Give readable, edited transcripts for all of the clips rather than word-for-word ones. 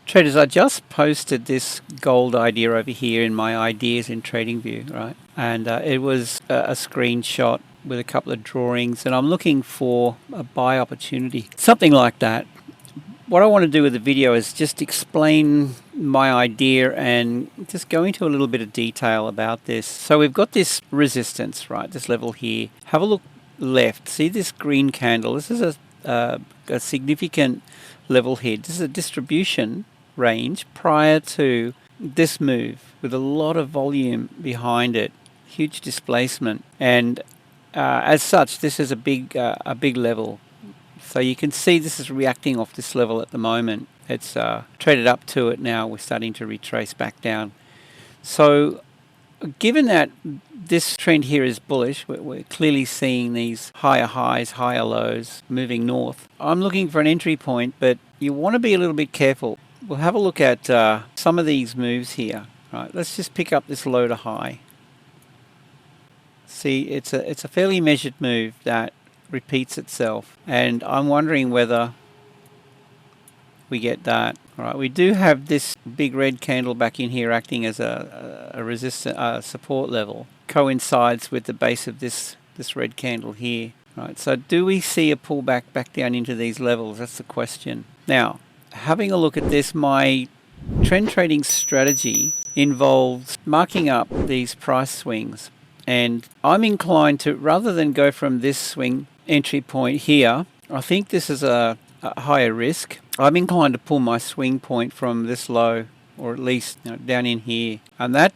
Traders, I just posted this gold idea over here in my ideas in Tradingview, right? And it was a screenshot with a couple of drawings, and I'm looking for a buy opportunity, something like that. What I want to do with the video is just explain my idea and just go into a little bit of detail about this. So we've got this resistance, right? This level here. Have a look left. See this green candle? This is a significant level here. This is a distribution range prior to this move with a lot of volume behind it, huge displacement, and as such this is a big level. So you can see this is reacting off this level at the moment. It's traded up to it now. We're starting to retrace back down. So given that this trend here is bullish, we're clearly seeing these higher highs, higher lows moving north. I'm looking for an entry point, but you want to be a little bit careful. We'll have a look at some of these moves here. Right, let's just pick up this low to high. See, it's a fairly measured move that repeats itself, and I'm wondering whether we get that. All right, we do have this big red candle back in here acting as a resistance support level, coincides with the base of this red candle here. Right, so do we see a pullback back down into these levels? That's the question. Now, having a look at this, my trend trading strategy involves marking up these price swings, and I'm inclined to, rather than go from this swing entry point here, I think this is a higher risk. I'm inclined to pull my swing point from this low, or at least down in here, and that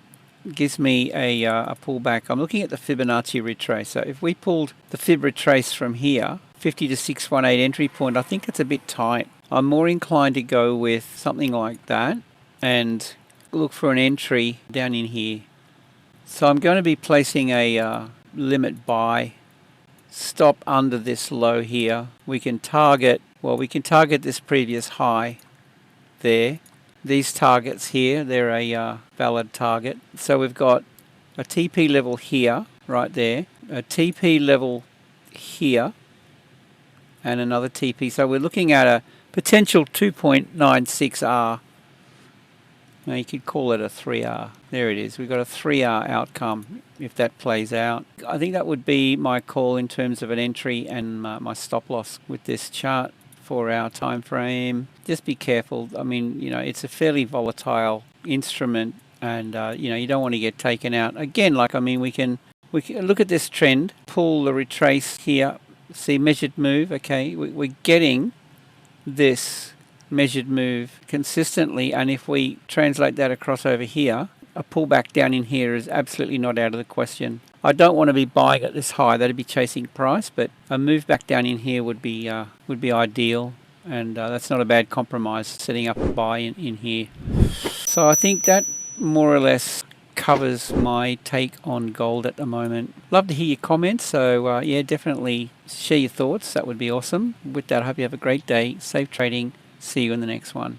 gives me a pullback. I'm looking at the Fibonacci retrace. So if we pulled the Fib retrace from here, 50 to 618 entry point, I think it's a bit tight. I'm more inclined to go with something like that and look for an entry down in here. So I'm going to be placing a limit buy stop under this low here. We can target this previous high there. These targets here, they're a valid target. So we've got a TP level here, right there, a TP level here, and another TP. So we're looking at a potential 2.96R. Now you could call it a 3R. There it is. We've got a 3R outcome if that plays out. I think that would be my call in terms of an entry and my stop loss with this chart. 4-hour time frame. Just be careful. I mean, it's a fairly volatile instrument, and you don't want to get taken out. Again, we can look at this trend, pull the retrace here, see measured move. Okay, we're getting this measured move consistently, and if we translate that across over here, a pullback down in here is absolutely not out of the question. I don't want to be buying at this high. That'd be chasing price, but a move back down in here would be ideal, and that's not a bad compromise, setting up a buy in here. So I think that more or less covers my take on gold at the moment. Love to hear your comments, so yeah, definitely share your thoughts. That would be awesome. With that, I hope you have a great day. Safe trading. See you in the next one.